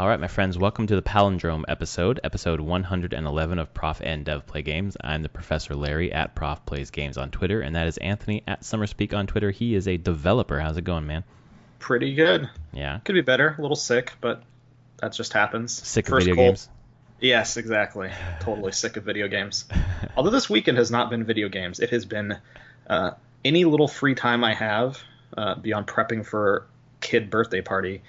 All right, my friends, welcome to the Palindrome episode 111 of Prof and Dev Play Games. I'm the Professor Larry at Prof Plays Games on Twitter, and that is Anthony at SummerSpeak on Twitter. He is a developer. How's it going, man? Pretty good. Yeah. Could be better. A little sick, but that just happens. Sick of video games? Yes, exactly. Totally sick of video games. Although this weekend has not been video games. It has been any little free time I have beyond prepping for kid birthday party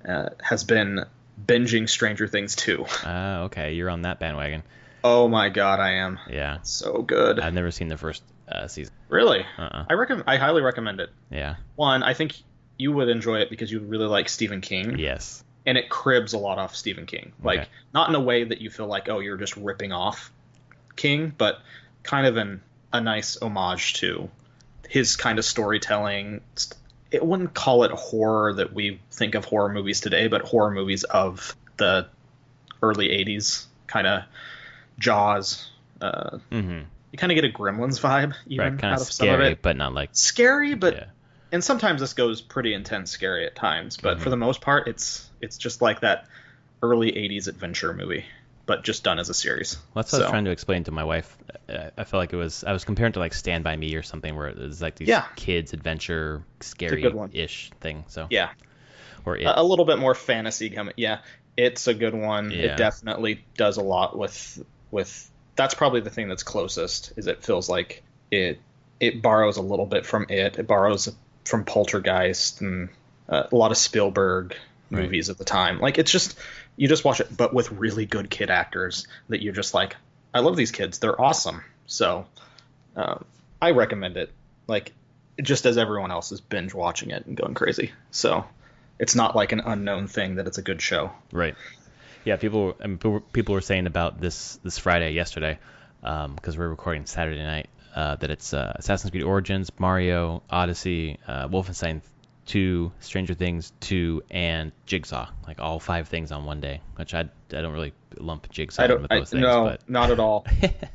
has been binging Stranger Things 2. Okay. You're on that bandwagon. Oh my god, I am. Yeah. So good. I've never seen the first season. Really? Uh-uh. I highly recommend it. Yeah. One, I think you would enjoy it because you really like Stephen King. Yes. And it cribs a lot off Stephen King. Like, Okay. not in a way that you feel like, oh, you're just ripping off King, but kind of a nice homage to his kind of storytelling. It wouldn't call it horror that we think of horror movies today, but horror movies of the early 80s, kind of Jaws. You kind of get a Gremlins vibe, even Right, kind out of of some of scary, it. but not like... Scary, but... Yeah. And sometimes this goes pretty intense scary at times, but for the most part, it's just like that early 80s adventure movie, but just done as a series. Well, that's what I was trying to explain to my wife. I felt like I was comparing it to like Stand By Me or something, where it was like these kids adventure, scary-ish thing. So yeah, or a little bit more fantasy coming. Yeah, it's a good one. Yeah. It definitely does a lot with. That's probably the thing that's closest. Is it feels like it borrows a little bit from it. It borrows from Poltergeist and a lot of Spielberg movies at the time. Like, it's just, you just watch it, but with really good kid actors that you're just like, I love these kids. They're awesome. So I recommend it, like, just as everyone else is binge watching it and going crazy. So it's not like an unknown thing that it's a good show. Right. Yeah, people were saying about this Friday, yesterday, because we're recording Saturday night, that it's Assassin's Creed Origins, Mario Odyssey, Wolfenstein 2, Stranger Things 2, and Jigsaw, like all 5 things on one day, which I don't really lump Jigsaw in with those things. No, but... not at all.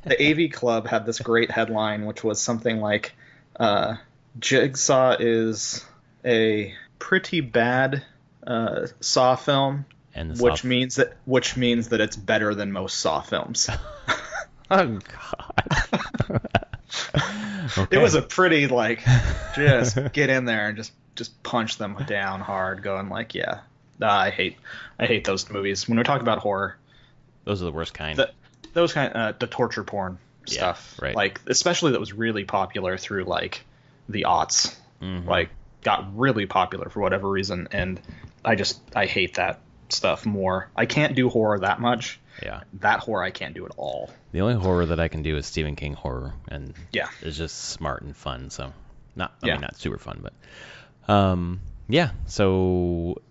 The AV Club had this great headline, which was something like, Jigsaw is a pretty bad Saw film, and which means that it's better than most Saw films. Oh, God. Okay. It was a pretty, like, just get in there and just punch them down hard, going like, yeah, I hate those movies. When we're talking about horror, those are the worst kind. The torture porn stuff, right? Like, especially that was really popular through like the aughts, Mm-hmm. like got really popular for whatever reason, and I hate that stuff more. I can't do horror that much. Yeah. That horror I can't do at all. The only horror that I can do is Stephen King horror, and it's just smart and fun. So not super fun, but So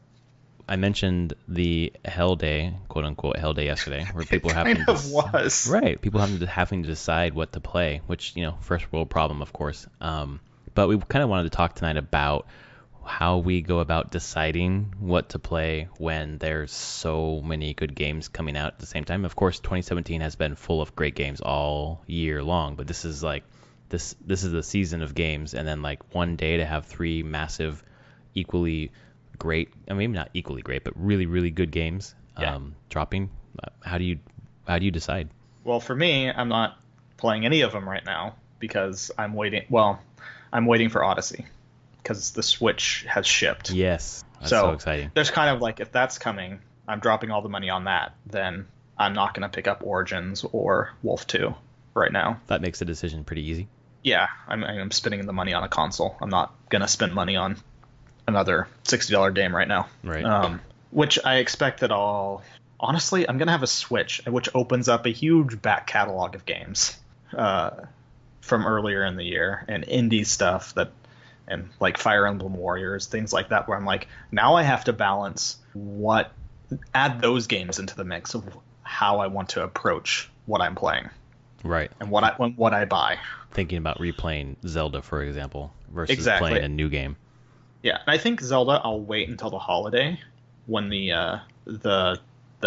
I mentioned the Hell Day, quote unquote Hell Day yesterday, where people having to decide what to play, which, first world problem, of course. But we kind of wanted to talk tonight about how we go about deciding what to play when there's so many good games coming out at the same time. Of course, 2017 has been full of great games all year long, but this is like this is the season of games, and then like one day to have 3 massive, equally great, maybe not equally great, but really, really good games dropping. How do you decide? Well, for me, I'm not playing any of them right now because I'm waiting. Well, I'm waiting for Odyssey, because the Switch has shipped. Yes, that's so exciting. There's kind of like, if that's coming, I'm dropping all the money on that. Then I'm not going to pick up Origins or Wolf 2 right now. That makes the decision pretty easy. Yeah, I'm spending the money on a console. I'm not going to spend money on another $60 game right now. Right. Which I expect that honestly, I'm going to have a Switch, which opens up a huge back catalog of games from earlier in the year, and indie stuff and like Fire Emblem Warriors, things like that, where I'm like, now I have to balance add those games into the mix of how I want to approach what I'm playing. Right. And what I buy. Thinking about replaying Zelda, for example, versus Exactly. playing a new game. Yeah, and I think Zelda, I'll wait until the holiday when the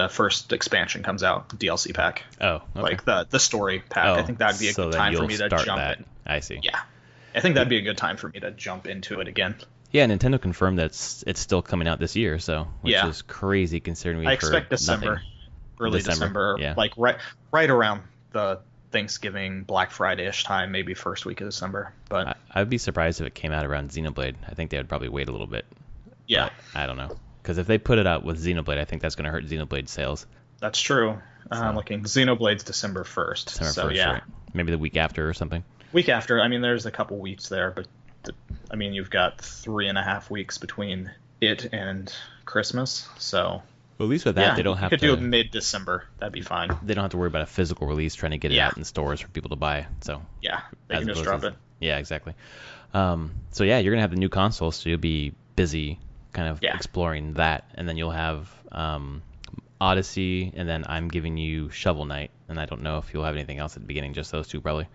first expansion comes out, the DLC pack. Oh, okay. Like the story pack. I think that'd be a good time for me to jump in. I see. Yeah. I think that'd be a good time for me to jump into it again. Yeah, Nintendo confirmed that it's still coming out this year, so which Yeah, is crazy considering I we've heard expect December, nothing. early December. December, Yeah. like right around the Thanksgiving, Black Friday-ish time, maybe first week of December. But I'd be surprised if it came out around Xenoblade. I think they would probably wait a little bit, yeah, but I don't know. Because if they put it out with Xenoblade, I think that's going to hurt Xenoblade sales. that's true. So, Looking Xenoblade's December 1st. December So 1st, yeah, right? Maybe the week after or something. week after. I mean, there's a couple weeks there, but I mean, you've got 3.5 weeks between it and Christmas. So Well, at least with that, yeah, they don't you have could to. do it mid-December. That'd be fine. They don't have to worry about a physical release trying to get it Yeah. out in stores for people to buy. So Yeah, they as can just opposed drop to- it. Yeah, exactly. So yeah, you're gonna have the new console, so you'll be busy kind of Yeah. exploring that, and then you'll have Odyssey, and then I'm giving you Shovel Knight, and I don't know if you'll have anything else at the beginning, just those two probably.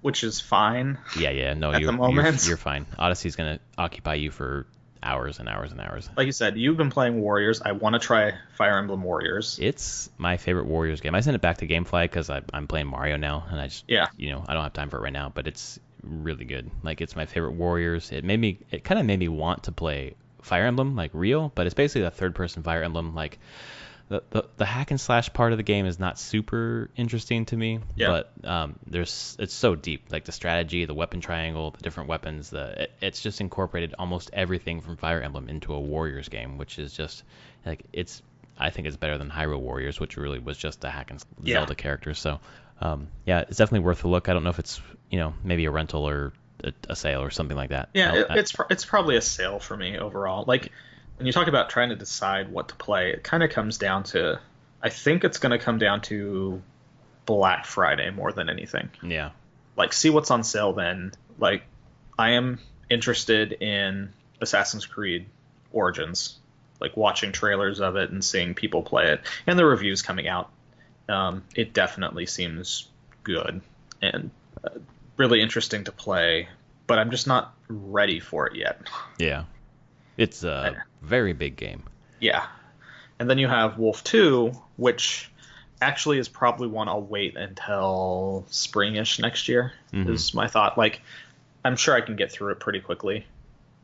Which is fine. Yeah, no, At you're, the moment. you're fine. Odyssey's gonna occupy you for hours and hours and hours. Like you said, you've been playing Warriors. I want to try Fire Emblem Warriors. It's my favorite Warriors game. I sent it back to GameFly because I'm playing Mario now, and I just Yeah. I don't have time for it right now, but it's really good. Like it's my favorite Warriors. It kind of made me want to play Fire Emblem like real, but it's basically a third person Fire Emblem. Like the hack and slash part of the game is not super interesting to me, Yeah. but it's so deep. Like the strategy, the weapon triangle, the different weapons, it's just incorporated almost everything from Fire Emblem into a Warriors game, which is just like I think it's better than Hyrule Warriors, which really was just a hack and Yeah. Zelda character. So yeah, it's definitely worth a look. I don't know if it's maybe a rental or a sale or something like that. Yeah, it's probably a sale for me overall. Like when you talk about trying to decide what to play, it kind of comes down to, I think it's going to come down to Black Friday more than anything. Yeah. Like see what's on sale then. Like I am interested in Assassin's Creed Origins, like watching trailers of it and seeing people play it and the reviews coming out. It definitely seems good and really interesting to play, but I'm just not ready for it yet. Yeah. It's a very big game. Yeah. And then you have Wolf 2, which actually is probably one I'll wait until springish next year, is my thought. Like, I'm sure I can get through it pretty quickly.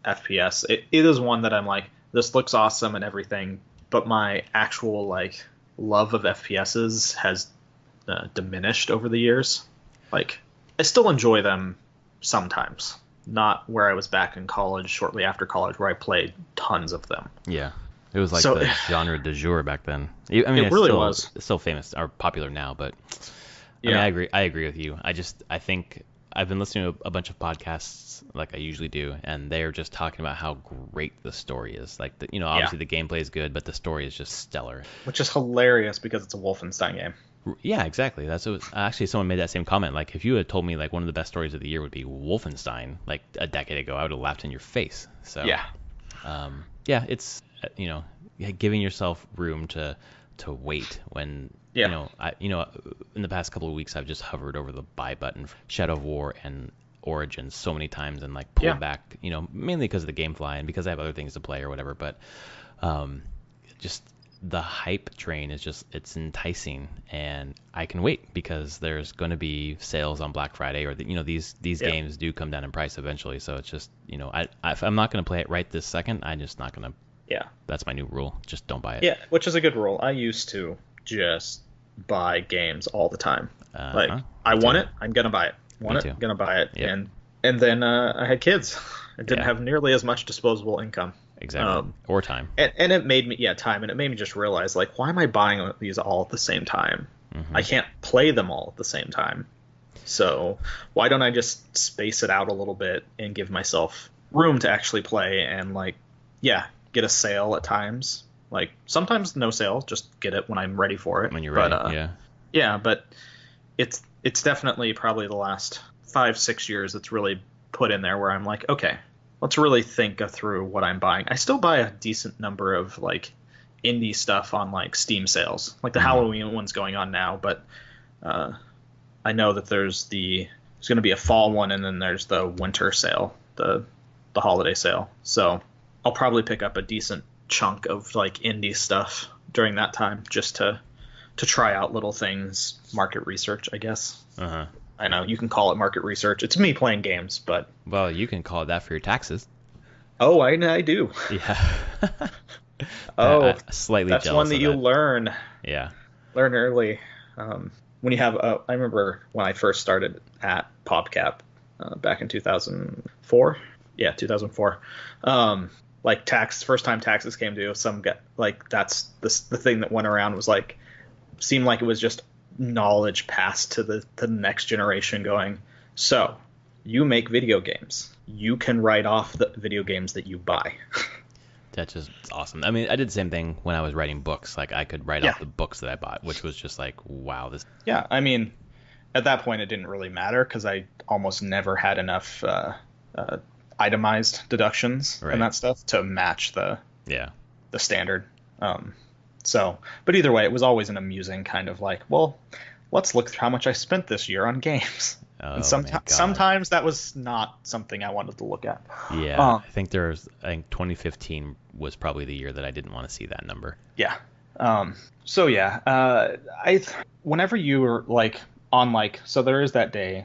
FPS. It is one that I'm like, this looks awesome and everything, but my actual, like, love of FPSs has diminished over the years. Like, I still enjoy them sometimes. Not where I was back in college, shortly after college, where I played tons of them. Yeah. It was like So- the genre du jour back then. I mean, It it's really still, was. It's still famous or popular now, but I Yeah. mean, I agree with you. I think I've been listening to a bunch of podcasts like I usually do, and they're just talking about how great the story is. Like, obviously the gameplay is good, but the story is just stellar. Which is hilarious because it's a Wolfenstein game. Yeah, exactly. Actually, someone made that same comment. Like, if you had told me like one of the best stories of the year would be Wolfenstein like a decade ago, I would have laughed in your face. So Yeah. yeah, it's giving yourself room to wait when Yeah. in the past couple of weeks I've just hovered over the buy button for Shadow of War and Origins so many times and like pulled Yeah. back, mainly because of the GameFly and because I have other things to play or whatever, but just the hype train is it's enticing, and I can wait because there's going to be sales on Black Friday, or these Yeah. games do come down in price eventually. So it's just if I'm not going to play it right this second, I'm just not going to. Yeah. That's my new rule. Just don't buy it. Yeah, which is a good rule. I used to just buy games all the time. Like, I want it, I'm gonna buy it. Want Me it, too. gonna buy it. Yep. And then I had kids. I didn't Yeah. have nearly as much disposable income. Exactly. Or time. And it made me time, and it made me just realize, like, why am I buying these all at the same time? I can't play them all at the same time. So why don't I just space it out a little bit and give myself room to actually play and, like, get a sale at times. Like, sometimes no sale, just get it when I'm ready for it. When you're ready, yeah. Yeah, but it's definitely probably the last 5-6 years that's really put in there where I'm like, okay, let's really think through what I'm buying. I still buy a decent number of, like, indie stuff on, like, Steam sales. Like, the Halloween one's going on now, but I know that there's going to be a fall one, and then there's the winter sale, the holiday sale. So I'll probably pick up a decent chunk of, like, indie stuff during that time just to try out little things, market research, I guess. Uh-huh. I know you can call it market research. It's me playing games, but Well, you can call it that for your taxes. Oh, I do. Yeah. Oh, I'm slightly that's one jealous that of you that. Yeah. learn early. When you have, I remember when I first started at PopCap back in 2004. Yeah, 2004. Like first time taxes came due, some get like that's the thing that went around was like seemed like it was just knowledge passed to the next generation going, so you make video games. You can write off the video games that you buy. That's just awesome. I mean, I did the same thing when I was writing books. Like I could write Yeah. off the books that I bought, which was just like, wow, this. Yeah, I mean, at that point it didn't really matter because I almost never had enough uh, itemized deductions and Right. that stuff to match Yeah. the standard. Um, but either way, it was always an amusing kind of like, well, let's look through how much I spent this year on games. And Oh my God. sometimes that was not something I wanted to look at. Yeah. Um, I think 2015 was probably the year that I didn't want to see that number. yeah. So yeah, I whenever you were like on like so there is that day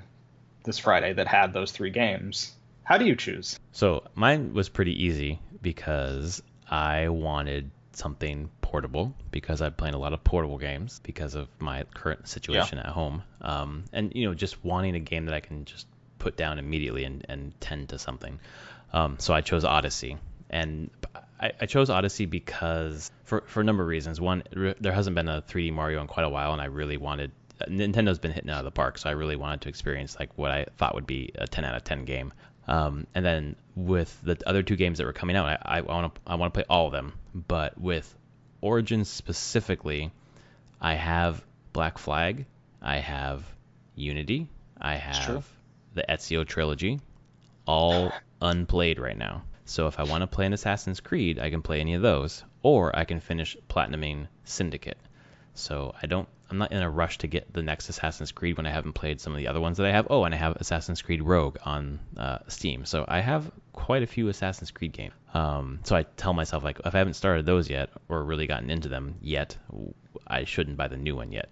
this Friday that had those three games. How do you choose? So mine was pretty easy because I wanted something portable because I'm playing a lot of portable games because of my current Yeah. situation at home. And just wanting a game that I can just put down immediately and tend to something. So I chose Odyssey, and I chose Odyssey because for a number of reasons. One, there hasn't been a 3D Mario in quite a while, and I really wanted. Nintendo's been hitting it out of the park, so I really wanted to experience like what I thought would be a 10 out of 10 game. And then with the other two games that were coming out, I want to play all of them. But with Origins specifically, I have Black Flag, I have Unity, I It's true. have the Ezio trilogy, all unplayed right now. So if I want to play an Assassin's Creed, I can play any of those, or I can finish platinuming Syndicate. So I'm not in a rush to get the next Assassin's Creed when I haven't played some of the other ones that I have. Oh, and I have Assassin's Creed Rogue on Steam. So I have quite a few Assassin's Creed games. So I tell myself like if I haven't started those yet or really gotten into them yet, I shouldn't buy the new one yet.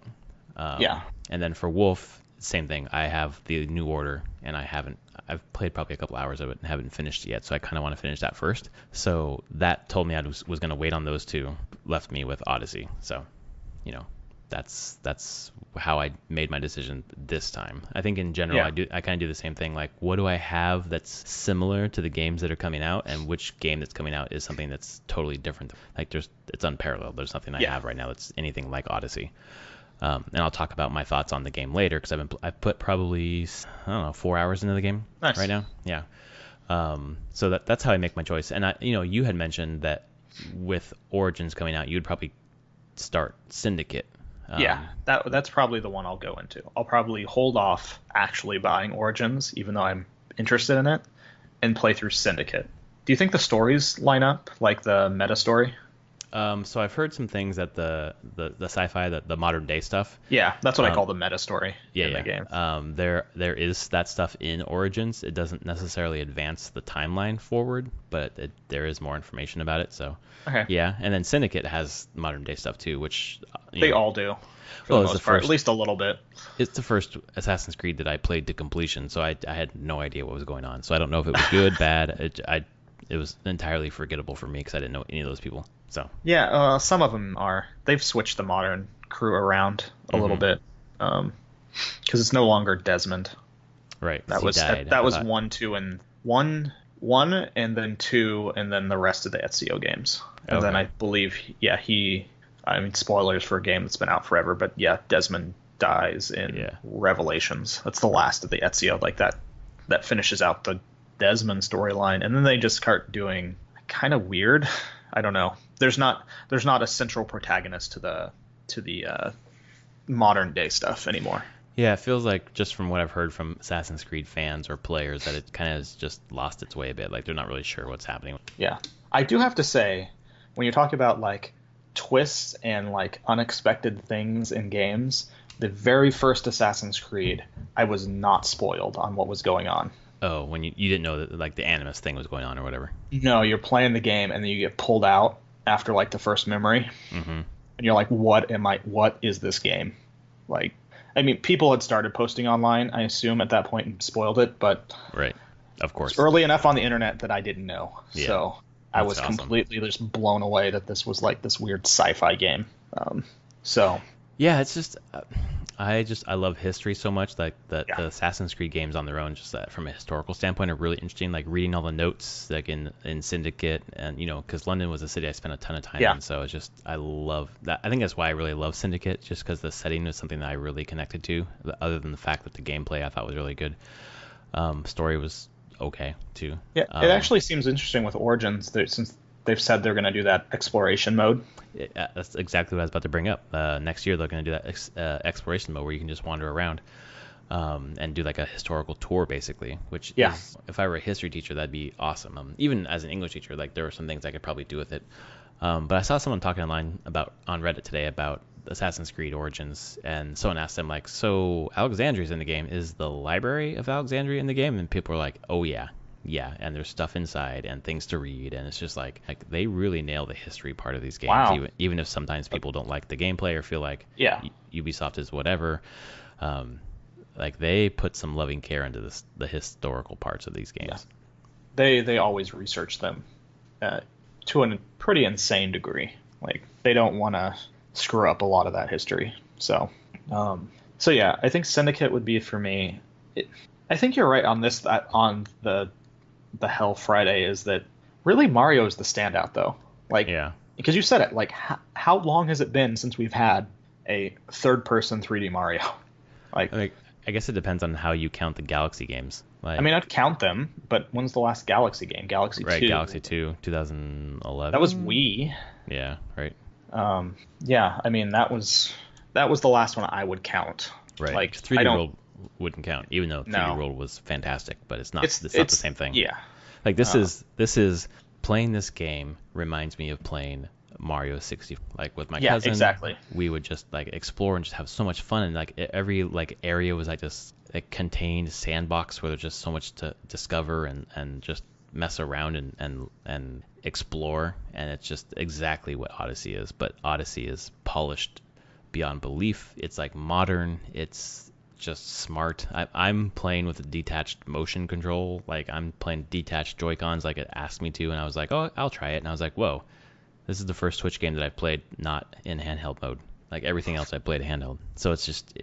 Yeah. And then for Wolf, same thing. I have the New Order, and I've played probably a couple hours of it and haven't finished it yet. So I kind of want to finish that first. So that told me I was going to wait on those two. Left me with Odyssey. So, you know, that's how I made my decision this time. I think in general, Yeah. I kind of do the same thing. Like, what do I have that's similar to the games that are coming out, and which game that's coming out is something that's totally different. Like, it's unparalleled. There's nothing I Yeah. have right now that's anything like Odyssey. And I'll talk about my thoughts on the game later because I've put probably I don't know 4 hours into the game Nice. right now. Yeah. So that's how I make my choice. And you had mentioned that with Origins coming out, you'd probably start Syndicate. Yeah, that's probably the one I'll go into. I'll probably hold off actually buying Origins, even though I'm interested in it, and play through Syndicate. Do you think the stories line up, like the meta story? So I've heard some things that the sci-fi, the modern day stuff. Yeah, that's what I Um, call the meta story in the game. There is that stuff in Origins. It doesn't necessarily advance the timeline forward, but there is more information about it. So Okay, yeah, and then Syndicate has modern day stuff too, which they all do for well, the it's the most part, at first least a little bit. it's the first Assassin's Creed that I played to completion, so I had no idea what was going on. So I don't know if it was good, bad. It was entirely forgettable for me because I didn't know any of those people. So Yeah, some of them are. They've switched the modern crew around a little Mhm. bit, because it's no longer Desmond. right, 'cause That he was died. that I was thought. one, two, and one, and then two, and then the rest of the Ezio games. And then Okay. I believe, yeah, I mean, spoilers for a game that's been out forever, but yeah, Desmond dies in Yeah. Revelations. That's the last of the Ezio, like that finishes out the Desmond storyline, and then they just start doing kind of weird. I don't know. There's not a central protagonist to the modern day stuff anymore. Yeah, it feels like just from what I've heard from Assassin's Creed fans or players that it kind of has just lost its way a bit. Like they're not really sure what's happening. Yeah. I do have to say, when you talk about like twists and like unexpected things in games, the very first Assassin's Creed, I was not spoiled on what was going on. Oh, when you didn't know that like the Animus thing was going on or whatever. No, you're playing the game and then you get pulled out after like the first memory, Mm-hmm. and you're like, what is this game? Like, I mean, people had started posting online, I assume, at that point and spoiled it, but Right. Of It's course. early enough on the internet that I didn't know. Yeah. So I That's was awesome. completely just blown away that this was like this weird sci-fi game. So Yeah, it's just I love history so much. Like yeah, the Assassin's Creed games on their own, just from a historical standpoint, are really interesting. Like reading all the notes, like in Syndicate, and because London was a city I spent a ton of time yeah, in. So it's just I love that. I think that's why I really love Syndicate, just because the setting was something that I really connected to. Other than the fact that the gameplay I thought was really good. Story was okay too. yeah. It actually seems interesting with Origins since they've said they're going to do that exploration mode. That's exactly what I was about to bring up. Next year they're going to do that exploration mode where you can just wander around and do like a historical tour basically. Which Yeah, is, if I were a history teacher, that'd be awesome. Even as an English teacher, like there were some things I could probably do with it. But I saw someone talking online on Reddit today about Assassin's Creed Origins, and someone asked them like, "So Alexandria's in the game? Is the Library of Alexandria in the game?" And people were like, "Oh yeah, yeah." And there's stuff inside and things to read, and it's just like they really nail the history part of these games. wow. Even if sometimes people don't like the gameplay or feel like Yeah, Ubisoft is whatever, um, like they put some loving care into the historical parts of these yeah. games. They always research them to a pretty insane degree. Like they don't want to screw up a lot of that history. So yeah, I think Syndicate would be for me. I think you're right on this. That on the Hell Friday is that really Mario is the standout though. Like Yeah. because you said it. Like how long has it been since we've had a third-person 3D Mario? Like Like, I guess it depends on how you count the Galaxy games. I Like, mean, I'd count them, but when's the last Galaxy game? Galaxy right, 2. Galaxy 2, 2011. That was Wii. Yeah, right, Yeah, I mean that was the last one I would count. right. Like 3D I don't. World wouldn't count, even though 3D No, World was fantastic, but it's not. it's It's not the it's same thing. yeah. Like Uh, this is playing this game reminds me of playing Mario 60. Like with my yeah, cousin, exactly. we would just like explore and just have so much fun, and like every like area was like this like contained sandbox where there's just so much to discover and just mess around and explore, and it's just exactly what Odyssey is. But Odyssey is polished beyond belief. It's like modern. It's just smart. I'm playing with a detached motion control. Like I'm playing detached Joy-Cons like it asked me to, and I was like, oh, I'll try it. And I was like, whoa, this is the first Switch game that I've played not in handheld mode. Like everything else I played handheld. So it's just,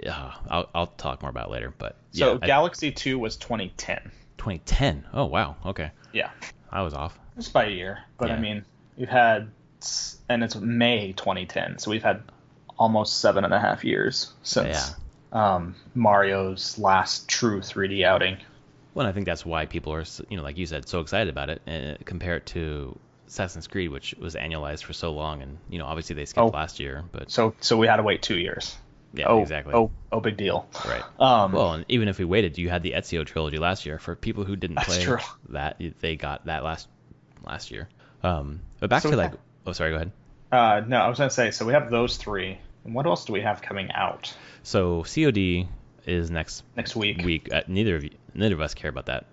I'll talk more about it later. But yeah, So Galaxy 2 was 2010. 2010. Oh wow, okay, Yeah, I was off. just by a year. But I Yeah, mean, we've had, and it's May 2010, so we've had almost 7.5 years yeah. since Mario's last true 3D outing. Well, I think that's why people are, like you said, so excited about it. And compare it to Assassin's Creed, which was annualized for so long, and obviously they skipped Oh, last year, but so we had to wait 2 years. yeah, Oh, exactly. oh, big deal. Right. Um, Well, and even if we waited, you had the Ezio trilogy last year. For people who didn't that's play true. that, they got that last year. But back So to we like, oh, sorry, go ahead. no, I was gonna say, so we have those three, and what else do we have coming out So COD is next next week? week. Neither of us care about that.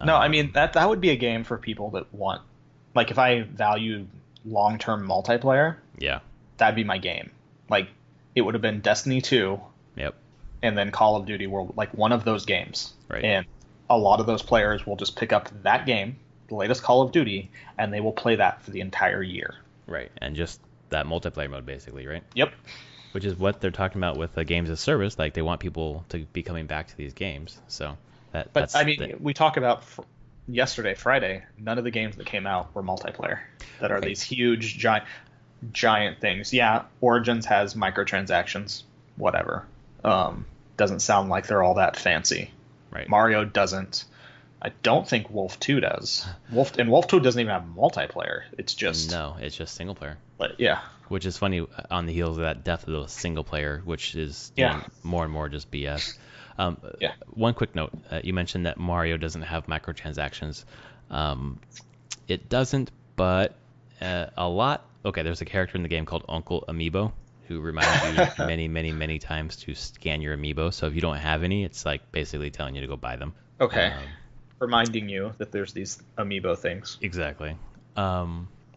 No, I mean that would be a game for people that want, like, if I value long-term multiplayer, Yeah. that'd be my game. Like, it would have been Destiny 2 Yep. and then Call of Duty World, like one of those games. Right. And a lot of those players will just pick up that game, the latest Call of Duty, and they will play that for the entire year. Right. And just that multiplayer mode, basically, right? Yep. Which is what they're talking about with the games as service. Like they want people to be coming back to these games. So But that's I mean, we talk about yesterday, Friday, none of the games that came out were multiplayer. That are Right. these huge, giant things. Yeah, Origins has microtransactions, whatever. Doesn't sound like they're all that fancy. right. Mario doesn't. I don't think Wolf 2 does. Wolf 2 doesn't even have multiplayer. It's just, No, it's just single player. but yeah, Which is funny on the heels of that death of the single player, which is Yeah. doing more and more just BS. Yeah. One quick note: you mentioned that Mario doesn't have microtransactions. It doesn't, but a lot. Okay, there's a character in the game called Uncle Amiibo who reminds you many, many, many times to scan your amiibo. So if you don't have any, it's like basically telling you to go buy them. okay. Um, Reminding you that there's these amiibo things. Exactly.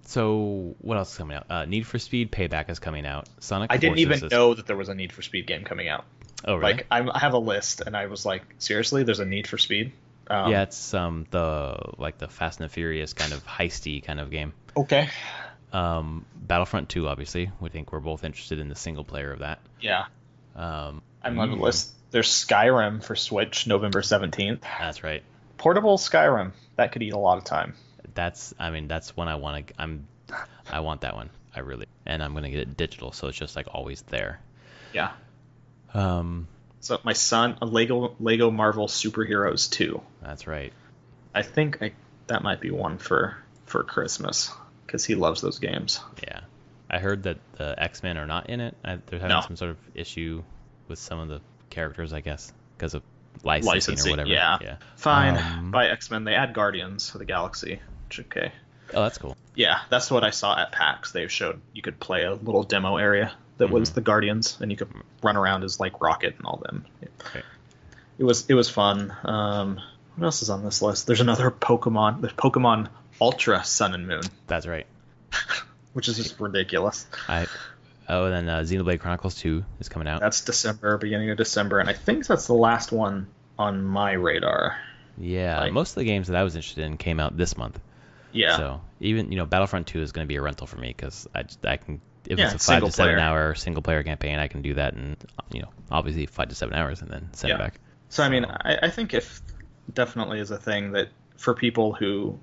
So what else is coming out? Need for Speed Payback is coming out. Sonic I didn't Forces even is... know that there was a Need for Speed game coming out. Oh, really? Like, I have a list, and I was like, seriously, there's a Need for Speed? Yeah, it's the Fast and the Furious kind of heisty kind of game. Okay. Battlefront 2, obviously. We think we're both interested in the single player of that. Yeah. I'm on the You, list. There's Skyrim for Switch, November 17th. that's right. Portable Skyrim. That could eat a lot of time. That's one I want to. I want that one. And I'm gonna get it digital, so it's just like always there. Yeah. Um, So my son, a Lego Marvel Superheroes 2. that's right. I think that might be one for Christmas because he loves those games. Yeah, I heard that the X-Men are not in it. They're having some sort of issue with some of the characters, I guess, because of licensing or whatever. Yeah. Fine. By X-Men, they add Guardians of the Galaxy. Which, okay. Oh, that's cool. Yeah, that's what I saw at PAX. They showed you could play a little demo area that was the Guardians, and you could run around as like Rocket and all them. Okay. It was fun. What else is on this list? There's another Pokemon. There's Pokemon Ultra Sun and Moon. That's right. Which is just ridiculous. And then Xenoblade Chronicles 2 is coming out. That's beginning of December, and I think that's the last one on my radar. Yeah, most of the games that I was interested in came out this month. Yeah. So even Battlefront 2 is going to be a rental for me because I can, if it's a 5 single to 7 player. hour single player campaign, I can do that in obviously 5 to 7 hours and then send it back. So I mean, I think if definitely is a thing that for people who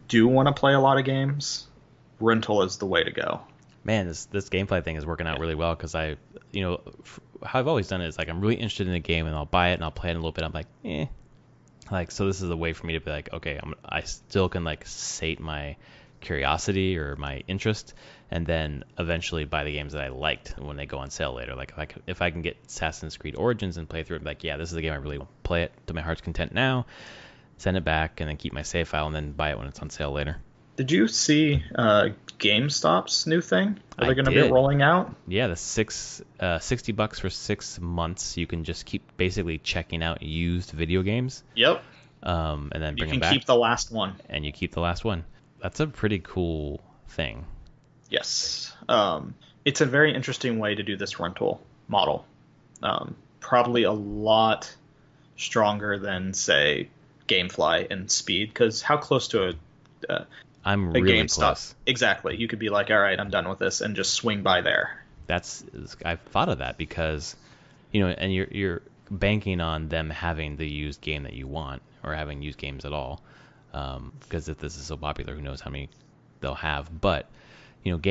do want to play a lot of games, rental is the way to go. Man, this gameplay thing is working out really well because how I've always done it is like I'm really interested in a game and I'll buy it and I'll play it a little bit. I'm like, so this is a way for me to be like, okay, I still can like sate my curiosity or my interest, and then eventually buy the games that I liked when they go on sale later. Like if I can get Assassin's Creed Origins and play through it, like, yeah, this is the game I really want to play it to my heart's content now, send it back, and then keep my save file and then buy it when it's on sale later. Did you see GameStop's new thing that they're going to be rolling out? Yeah, the $60 for 6 months. You can just keep basically checking out used video games. Yep. And then bring them back. You can keep the last one. And you keep the last one. That's a pretty cool thing. Yes. It's a very interesting way to do this rental model. Probably a lot stronger than, say, GameFly and Speed, because how close to I'm really close. Exactly. You could be like, all right, I'm done with this, and just swing by there. I've thought of that because, and you're banking on them having the used game that you want or having used games at all. Because if this is so popular, who knows how many they'll have. But, with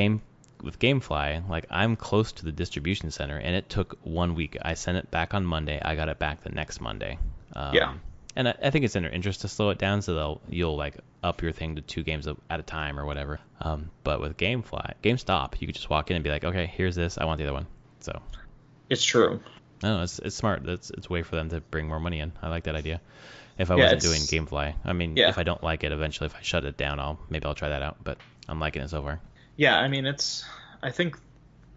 GameFly, like I'm close to the distribution center, and it took 1 week. I sent it back on Monday. I got it back the next Monday. And I think it's in their interest to slow it down, so you'll like up your thing to 2 games at a time or whatever. But with GameStop, you could just walk in and be like, okay, here's this. I want the other one. So it's true. No, it's smart. It's a way for them to bring more money in. I like that idea. If I wasn't doing GameFly, I mean, if I don't like it, eventually, if I shut it down, I'll try that out. But I'm liking it so far. Yeah, I mean, I think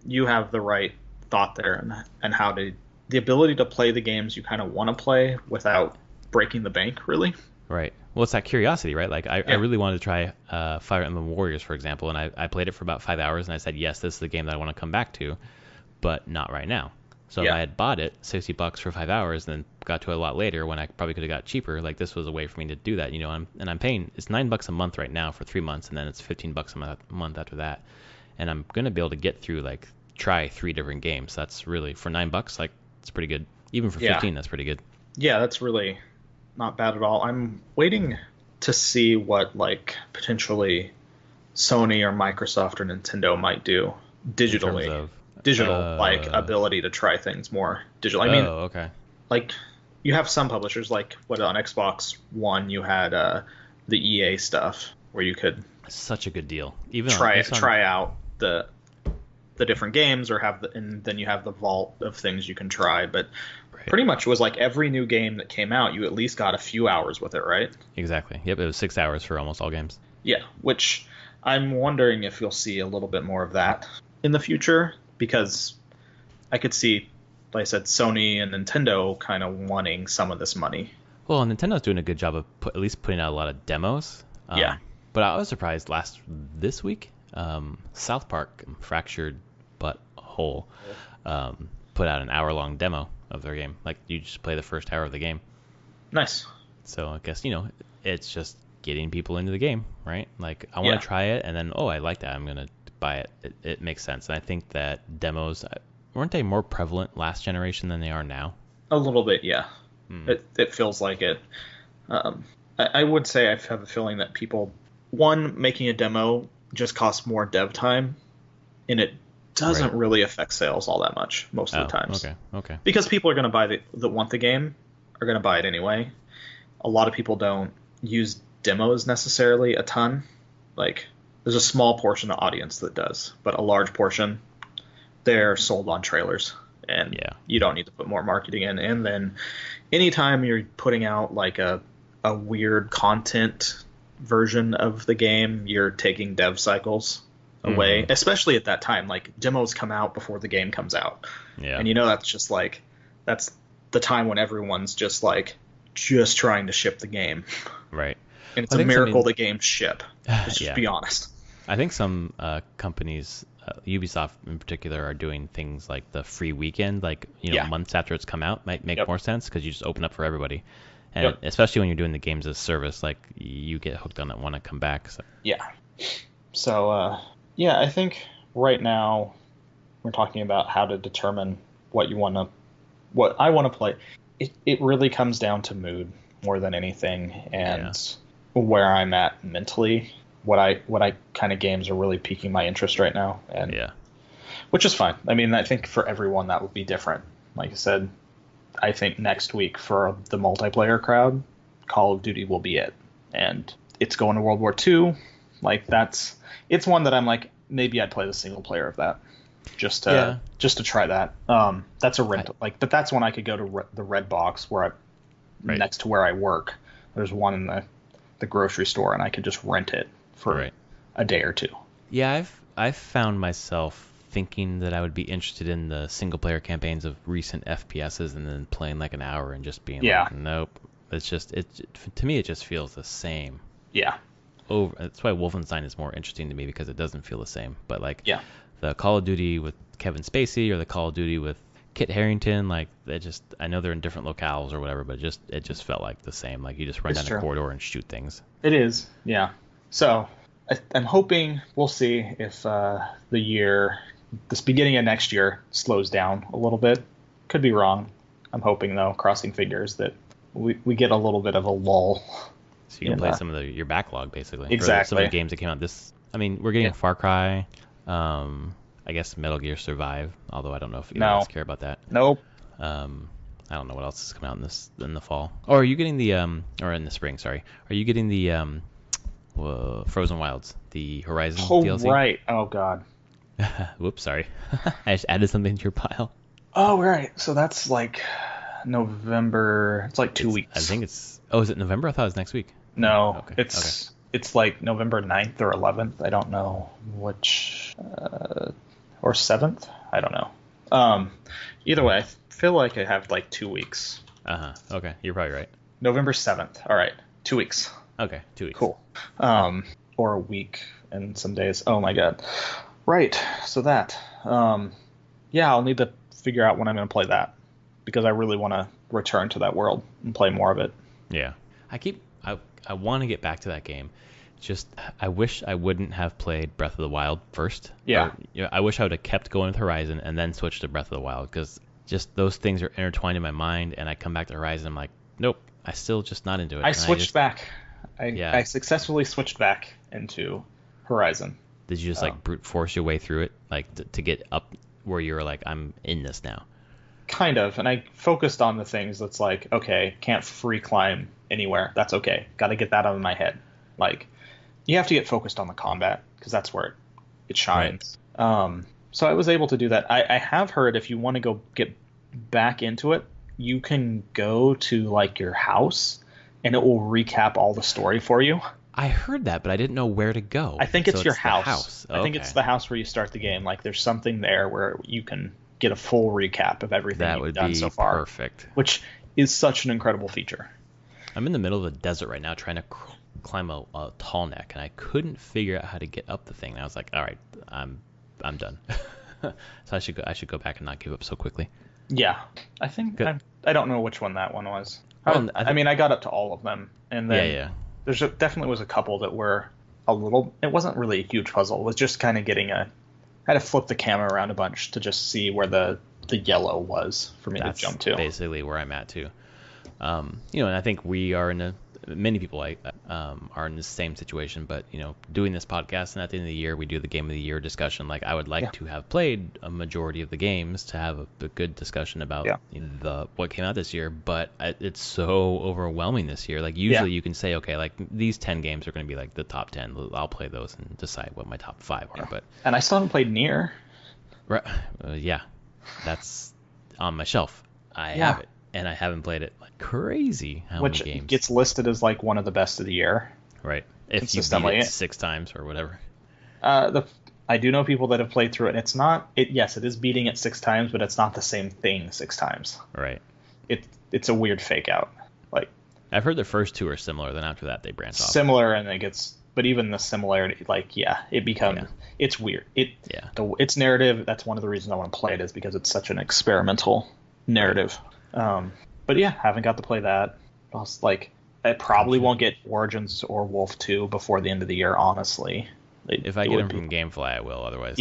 you have the right thought there, and how the ability to play the games you kind of want to play without breaking the bank, really. Right. Well, it's that curiosity, right? Like I really wanted to try Fire Emblem Warriors, for example, and I played it for about 5 hours, and I said, yes, this is the game that I want to come back to, but not right now. So if I had bought it $60 for 5 hours, and then got to it a lot later when I probably could have got cheaper, like this was a way for me to do that, I'm paying, it's $9 a month right now for 3 months, and then it's $15 a month after that, and I'm gonna be able to get through try 3 different games. That's really for $9, like it's pretty good. Even for 15, that's pretty good. Yeah, that's really not bad at all. I'm waiting to see what potentially Sony or Microsoft or Nintendo might do digitally. Ability to try things more digital. I mean, okay. Like you have some publishers on Xbox One, you had the EA stuff where you could such a good deal. Even try out the different games and then you have the vault of things you can try, but pretty much it was like every new game that came out, you at least got a few hours with it, right? Exactly. Yep, it was 6 hours for almost all games. Yeah, which I'm wondering if you'll see a little bit more of that in the future, because I could see, like I said, Sony and Nintendo kind of wanting some of this money. Well, Nintendo's doing a good job of at least putting out a lot of demos. But I was surprised this week, South Park Fractured But Whole put out an hour-long demo of their game. Like, you just play the first hour of the game. Nice. So I guess, it's just getting people into the game, right? Like, I want Yeah, to try it, and then, oh, I like that, I'm going to buy it. It makes sense. And I think that demos, weren't they more prevalent last generation than they are now? a little bit. Yeah, Hmm. it feels like it. Um, I would say I have a feeling that people, one, making a demo just costs more dev time, and it Right. doesn't really affect sales all that much most of Oh, the times okay. Okay. because people are going to buy that want the game are going to buy it anyway. A lot of people don't use demos necessarily a ton. Like there's a small portion of the audience that does, but a large portion they're sold on trailers and Yeah. you don't need to put more marketing in. And then anytime you're putting out like a weird content version of the game, you're taking dev cycles away, Hmm. especially at that time. Like demos come out before the game comes out. Yeah. And that's just like that's the time when everyone's just trying to ship the game. Right. And it's Well, a I think miracle something, the games ship. Let's just yeah. be honest. I think some companies, Ubisoft in particular, are doing things like the free weekend, like, Yeah. months after it's come out, might make Yep. more sense because you just open up for everybody. And Yep. especially when you're doing the games as a service, like, you get hooked on it, want to come back. So, Yeah. So yeah, I think right now we're talking about how to determine what I want to play. It really comes down to mood more than anything yeah. and where I'm at mentally. What I kind of games are really piquing my interest right now, and Yeah. which is fine. I mean, I think for everyone that would be different. Like I said, I think next week for the multiplayer crowd, Call of Duty will be it, and it's going to World War II. Like it's one that I'm like maybe I'd play the single player of that Yeah. just to try that. That's a I, rental, like, but that's when I could go to the Red Box where I right. next to where I work. There's one in the grocery store, and I could just rent it for Right. a day or two. Yeah, I've found myself thinking that I would be interested in the single player campaigns of recent FPSs and then playing like an hour and just being Yeah, like, nope. It's just to me it just feels the same. yeah, That's why Wolfenstein is more interesting to me because it doesn't feel the same. But like yeah. the Call of Duty with Kevin Spacey or the Call of Duty with Kit Harington, like they just I know they're in different locales or whatever, but it just felt like the same. Like you just run It's down a true. corridor and shoot things. It is. Yeah. So I'm hoping we'll see if this beginning of next year slows down a little bit. Could be wrong. I'm hoping though, crossing fingers, that we get a little bit of a lull. So you can In, play some of your backlog basically. Or some of the exactly. games that came out this. I mean, we're getting Yeah. a Far Cry. I guess Metal Gear Survive. Although I don't know if either of No. us care about that. Nope. Um, I don't know what else is coming out in the fall. Or are you getting the or in the spring? Sorry. Are you getting the Frozen Wilds, the Horizon Oh DLC? right. Oh god. Whoops, sorry. I just added something to your pile. Oh right. So that's like November. It's like 2 weeks. I think it's. Oh, is it November? I thought it was next week. No, Okay. Okay. it's like November 9th or 11th. I don't know which, or 7th. I don't know. Either way, I feel like I have like 2 weeks. Okay. You're probably right. November 7th. All right, 2 weeks. Okay. 2 weeks. Cool. Or a week and some days. Oh my god. Right. So that. Yeah, I'll need to figure out when I'm going to play that because I really want to return to that world and play more of it. Yeah. I want to get back to that game. Just I wish I wouldn't have played Breath of the Wild first. Yeah. Or, I wish I would have kept going with Horizon and then switched to Breath of the Wild because just those things are intertwined in my mind. And I come back to Horizon, I'm like, nope, I still just not into it. I And switched back. Yeah. I successfully switched back into Horizon. Did you just like brute force your way through it, like to get up where you're like, I'm in this now? Kind of. And I focused on the things that's like, okay, can't free climb anywhere. That's okay. Got to get that out of my head. Like, you have to get focused on the combat because that's where it shines. So I was able to do that. I have heard if you want to go get back into it, you can go to like your house and it will recap all the story for you. I heard that, but I didn't know where to go. I think it's So your the house. I think Okay. it's the house where you start the game. Like there's something there where you can get a full recap of everything That you've would done be so far, perfect. which is such an incredible feature. I'm in the middle of the desert right now trying to climb a tall neck, and I couldn't figure out how to get up the thing. And I was like, all right, I'm done. So I should go back and not give up so quickly. Yeah, I think Good. I don't know which one that one was. Well, I mean, I got up to all of them, and yeah, then yeah. definitely was a couple that were a little. It wasn't really a huge puzzle. It was just kind of getting a. I had to flip the camera around a bunch to just see where the yellow was for me to jump to. Basically where I'm at too. And I think many people are in the same situation, but doing this podcast, and at the end of the year we do the game of the year discussion. Like I would like to have played a majority of the games to have a good discussion about what came out this year, but it's so overwhelming this year. Like usually you can say, okay, like these 10 games are going to be like the top 10. I'll play those and decide what my top 5 are. But and I still haven't played Nier. Right, yeah, that's on my shelf. I have it. And I haven't played it like crazy. Which many games? Gets listed as like one of the best of the year. Right. If you beat it 6 times or whatever. I do know people that have played through it, and it's not. Yes, it is beating it 6 times, but it's not the same thing 6 times. Right. It's a weird fake out. Like I've heard the first 2 are similar. Then after that, they branch off. Similar, and it gets. But even the similarity, it becomes. Yeah. It's weird. Its narrative. That's one of the reasons I want to play it, is because it's such an experimental narrative. But yeah, haven't got to play that. I probably won't get Origins or Wolf 2 before the end of the year, honestly. If I get them from GameFly, I will. Otherwise,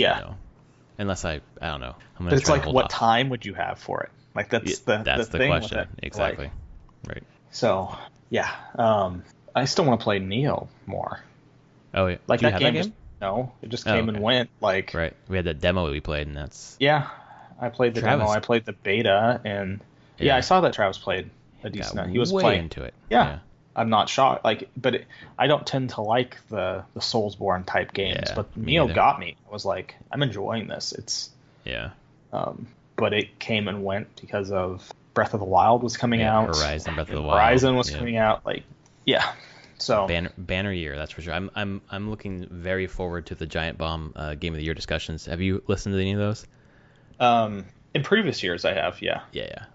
unless I don't know. But it's like, what time would you have for it? Like that's the thing question. With it. Exactly. Right. So yeah, I still want to play Neo more. Oh yeah. Like that game? No, it just came and went. Like right. We had that demo that we played, and that's I played the demo. I played the beta, and I saw that Travis played a decent amount. He was playing into it. Yeah. I'm not shocked. I don't tend to like the Soulsborne type games, but Neo got me. I was like, I'm enjoying this. It's but it came and went because of Breath of the Wild was coming out. Horizon Breath of the Wild. Horizon was coming out. So banner year, that's for sure. I'm looking very forward to the Giant Bomb Game of the Year discussions. Have you listened to any of those? In previous years, I have. Yeah.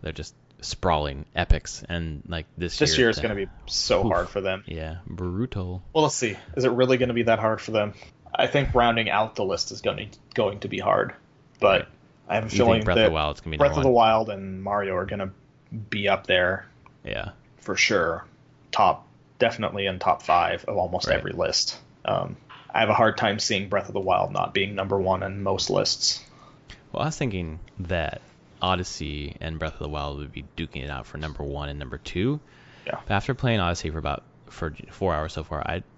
They're just sprawling epics, and like this year is going to be so hard for them. Yeah, brutal. Well, let's see. Is it really going to be that hard for them? I think rounding out the list is going to be hard, but I have a feeling Breath that Breath of the Wild and Mario are going to be up there. Yeah, for sure. Definitely in top 5 of almost every list. I have a hard time seeing Breath of the Wild not being number 1 in most lists. Well, I was thinking that Odyssey and Breath of the Wild would be duking it out for number 1 and number 2. Yeah. But after playing Odyssey for 4 hours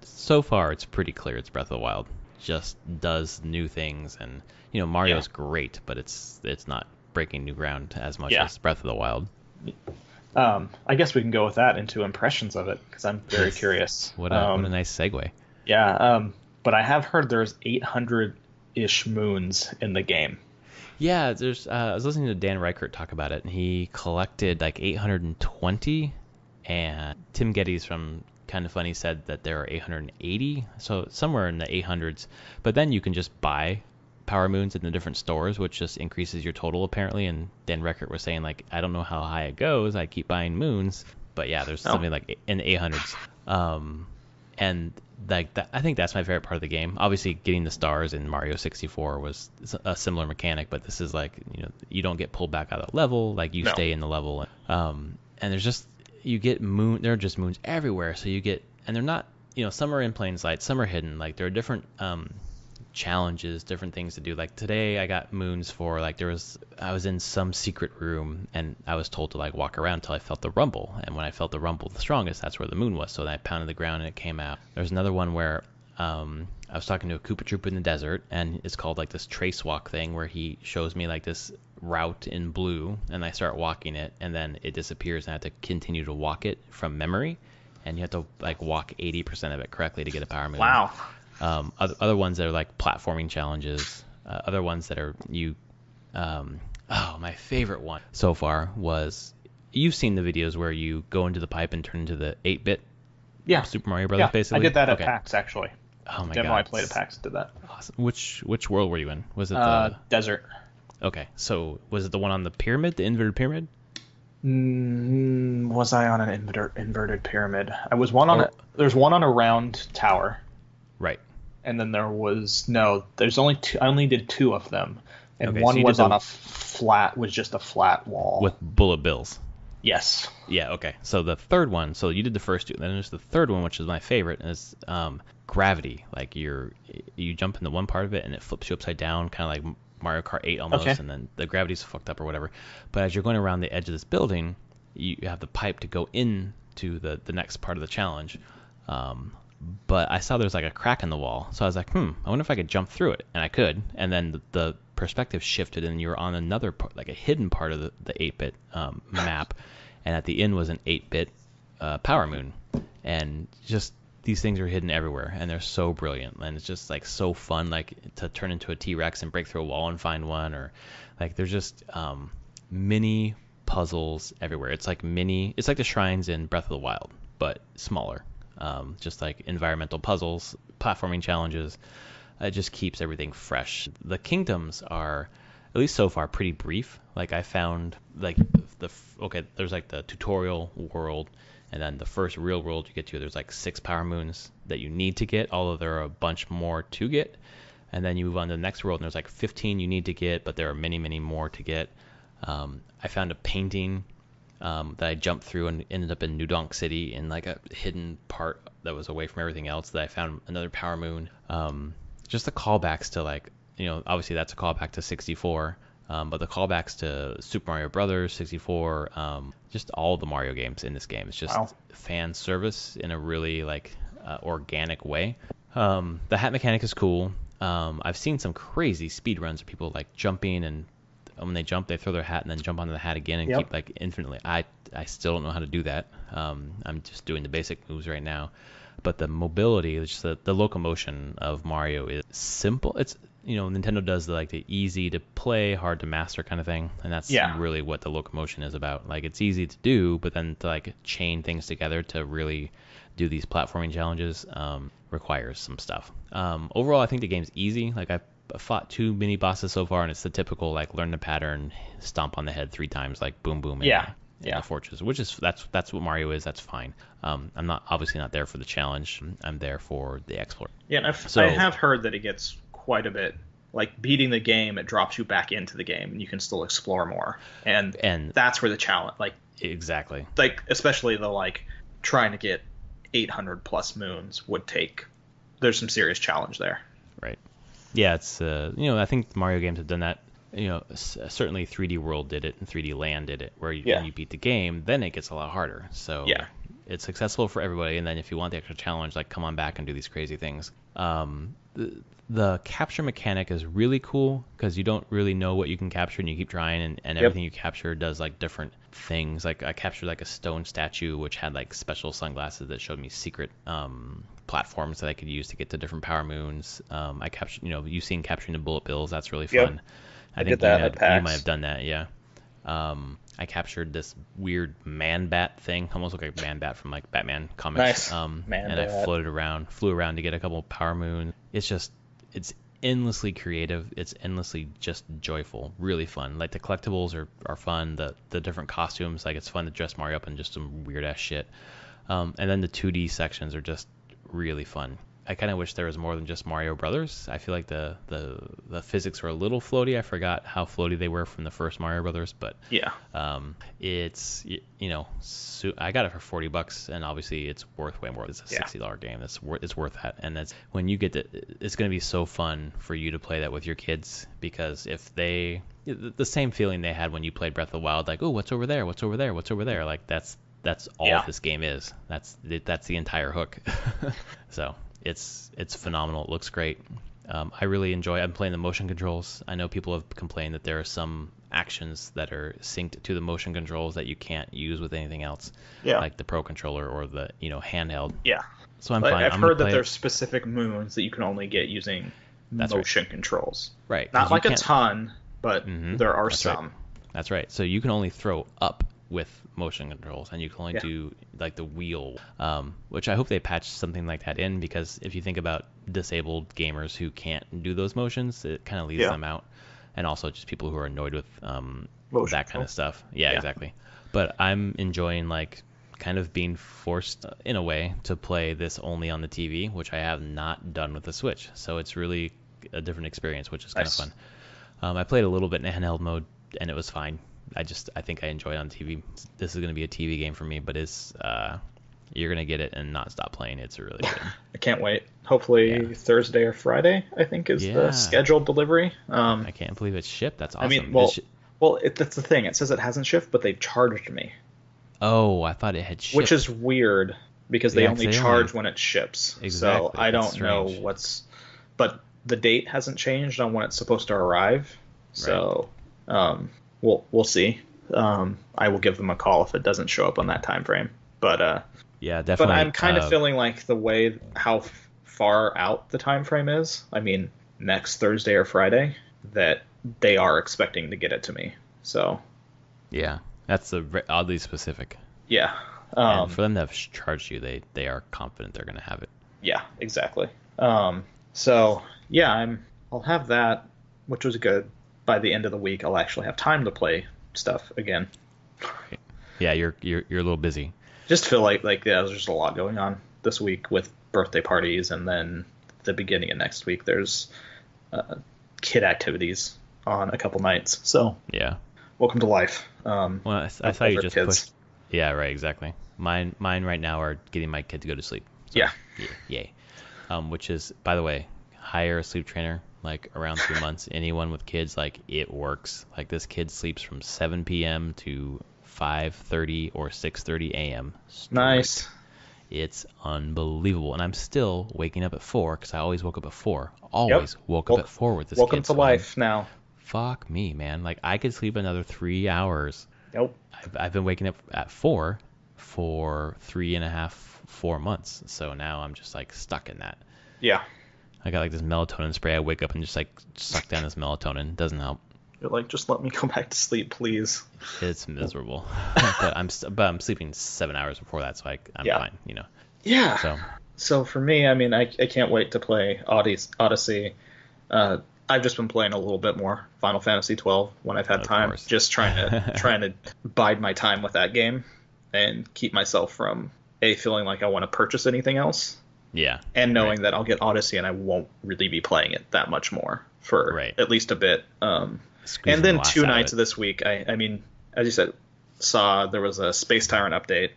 so far, it's pretty clear it's Breath of the Wild. Just does new things, and Mario's great, but it's not breaking new ground as much as Breath of the Wild. I guess we can go with that into impressions of it, because I'm very curious. What a nice segue. Yeah, but I have heard there's 800-ish moons in the game. Yeah, I was listening to Dan Reichert talk about it, and he collected like 820, and Tim Geddes from Kind of Funny said that there are 880, so somewhere in the 800s. But then you can just buy Power Moons in the different stores, which just increases your total apparently. And Dan Reichert was saying, like, I don't know how high it goes. I keep buying moons, but yeah, there's something like in the 800s. And like that, I think that's my favorite part of the game. Obviously, getting the stars in Mario 64 was a similar mechanic, but this is like, you don't get pulled back out of the level. Like you stay in the level. And there's just, you get there are just moons everywhere. So you get, and they're not, some are in plain sight, some are hidden. Like there are different challenges, different things to do. Like today I got moons for like I was in some secret room, and I was told to like walk around until I felt the rumble, and when I felt the rumble the strongest, that's where the moon was. So then I pounded the ground and it came out. There's another one where I was talking to a Koopa Troopa in the desert, and it's called like this trace walk thing, where he shows me like this route in blue, and I start walking it, and then it disappears, and I have to continue to walk it from memory, and you have to like walk 80% of it correctly to get a power moon. Wow. Other ones that are like platforming challenges. Other ones that are my favorite one so far was, you've seen the videos where you go into the pipe and turn into the 8-bit Super Mario Brothers, basically. I did that at PAX, actually. Oh my demo god! I played at PAX did that. Awesome. Which world were you in? Was it the desert? Okay, so was it the one on the pyramid, the inverted pyramid? Was I on an inverted pyramid? I was one on there's one on a round tower. Right. And then there's only two. I only did 2 of them, and one was on a flat, was just a flat wall with bullet bills. Yes. Yeah, okay. So the third one, so you did the first two, then there's the third one, which is my favorite, and is gravity. Like you jump into one part of it and it flips you upside down, kind of like Mario Kart 8 Okay. almost, and then the gravity's fucked up or whatever. But as you're going around the edge of this building, you have the pipe to go in to the next part of the challenge. Um, but I saw there's like a crack in the wall, so I was like, I wonder if I could jump through it, and I could. And then the perspective shifted, and you were on another part, like a hidden part of the 8-bit map, and at the end was an 8-bit power moon, and just these things are hidden everywhere, and they're so brilliant, and it's just like so fun, like to turn into a T-Rex and break through a wall and find one, or like there's just mini puzzles everywhere. It's like the shrines in Breath of the Wild, but smaller. Just like environmental puzzles, platforming challenges. It just keeps everything fresh. The kingdoms are, at least so far, pretty brief. Like I found, like there's like the tutorial world, and then the first real world you get to, there's like 6 power moons that you need to get, although there are a bunch more to get. And then you move on to the next world, and there's like 15 you need to get, but there are many, many more to get. I found a painting that I jumped through and ended up in New Donk City in like a hidden part that was away from everything else. That I found another power moon. Just the callbacks to like, obviously that's a callback to 64, but the callbacks to Super Mario Brothers, 64, just all the Mario games in this game. It's just Wow. fan service in a really like organic way. The hat mechanic is cool. I've seen some crazy speed runs of people like jumping, and when they jump, they throw their hat and then jump onto the hat again and Yep. keep like infinitely. I still don't know how to do that. I'm just doing the basic moves right now. But the mobility, just the locomotion of Mario is simple. It's Nintendo does the easy to play, hard to master kind of thing, and that's Yeah. really what the locomotion is about. Like it's easy to do, but then to like chain things together to really do these platforming challenges requires some stuff. Overall, I think the game's easy. Like I've fought 2 mini bosses so far, and it's the typical like learn the pattern, stomp on the head 3 times, like boom boom, and Yeah. in Yeah. the fortress, which is that's what Mario is. That's fine. I'm not obviously not there for the challenge. I'm there for the explore. Yeah, and I have heard that it gets quite a bit like beating the game. It drops you back into the game, and you can still explore more. And And that's where the challenge, exactly, especially the trying to get 800 plus moons would take. There's some serious challenge there. right. Yeah, it's I think the Mario games have done that. Certainly 3D World did it and 3D Land did it, where when you beat the game, then it gets a lot harder. So Yeah. it's accessible for everybody, and then if you want the extra challenge, like come on back and do these crazy things. The capture mechanic is really cool because you don't really know what you can capture, and you keep trying, and everything you capture does like different things. Like I captured like a stone statue which had like special sunglasses that showed me secret platforms that I could use to get to different power moons. I captured, you've seen capturing the bullet bills. That's really Yep. fun. I think did that at you PAX. might have done that, yeah. I captured this weird man bat thing, almost like a man bat from like Batman comics. Nice. Man and I bat. flew around to get a couple of power moons. It's endlessly creative. It's endlessly just joyful, really fun. Like the collectibles are fun. The different costumes, like it's fun to dress Mario up in just some weird ass shit. And then the 2D sections are just really fun. I kind of wish there was more than just Mario Brothers. I feel like the physics were a little floaty. I forgot how floaty they were from the first Mario Brothers, but Yeah. it's I got it for $40, and obviously it's worth way more. It's a Yeah. $60 game. It's worth that, and that's when you get to. It's going to be so fun for you to play that with your kids, because if the same feeling they had when you played Breath of the Wild, like, oh, what's over there? What's over there? What's over there? Like that's all Yeah. this game is. That's the entire hook. So it's phenomenal. It looks great. I really enjoy. I'm playing the motion controls. I know people have complained that there are some actions that are synced to the motion controls that you can't use with anything else, Yeah. like the Pro controller or the handheld. Yeah. So I'm Like, fine. I've I'm heard gonna that play there's it. specific moons that you can only get using That's right. motion controls. Right, 'cause Not you like a can't- ton, but Mhm. there are That's right. some. That's right. So you can only throw up with motion controls, and you can only Yeah. do like the wheel, which I hope they patch something like that in, because if you think about disabled gamers who can't do those motions, it kind of leaves Yeah. them out, and also just people who are annoyed with Motion that kind control. of stuff. Yeah, Yeah. exactly. But I'm enjoying kind of being forced in a way to play this only on the TV, which I have not done with the Switch. So it's really a different experience, which is kind Nice. of fun. I played a little bit in handheld mode, and it was fine. I think I enjoy it on TV. This is going to be a TV game for me, but you're going to get it and not stop playing. It's really good. I can't wait. Hopefully Thursday or Friday, I think, is the scheduled delivery. I can't believe it's shipped. That's awesome. I mean, that's the thing. It says it hasn't shipped, but they've charged me. Oh, I thought it had shipped. Which is weird because they only charge when it ships. Exactly. So I don't know but the date hasn't changed on when it's supposed to arrive. So we'll see. I will give them a call if it doesn't show up on that time frame. But yeah, definitely. But I'm kind of feeling like the way how far out the time frame is. I mean, next Thursday or Friday, that they are expecting to get it to me. So yeah, that's oddly specific. Yeah. And for them to have charged you, they are confident they're going to have it. Yeah, exactly. So yeah, I'll have that, which was good. By the end of the week, I'll actually have time to play stuff again. Yeah, you're a little busy. Just feel like there's just a lot going on this week with birthday parties, and then the beginning of next week there's kid activities on a couple nights. So yeah, welcome to life. Well, I saw you just pushed. Yeah, right, exactly. Mine right now are getting my kid to go to sleep. So, yeah. Yay. Which is, by the way, hire a sleep trainer like around 3 months. Anyone with kids, like, it works. Like, this kid sleeps from 7 p.m. to 5:30 or 6:30 a.m. straight. Nice. It's unbelievable. And I'm still waking up at 4 because I always woke up at 4. Always woke up at 4 with this welcome kid. Welcome to life now. Fuck me, man. Like, I could sleep another 3 hours. Nope. I've been waking up at 4 for 3.5, 4 months. So now I'm just like stuck in that. Yeah. I got like this melatonin spray. I wake up and just like suck down this melatonin. Doesn't help. You're like, just let me go back to sleep, please. It's miserable. but I'm sleeping 7 hours before that, so I'm fine, you know. Yeah. So for me, I mean, I can't wait to play Odyssey. I've just been playing a little bit more Final Fantasy 12 when I've had time. Course. Just trying to bide my time with that game and keep myself from feeling like I want to purchase anything else. Yeah. And knowing that I'll get Odyssey and I won't really be playing it that much more for at least a bit. And then 2 nights this week, I mean, as you said, saw there was a Space Tyrant update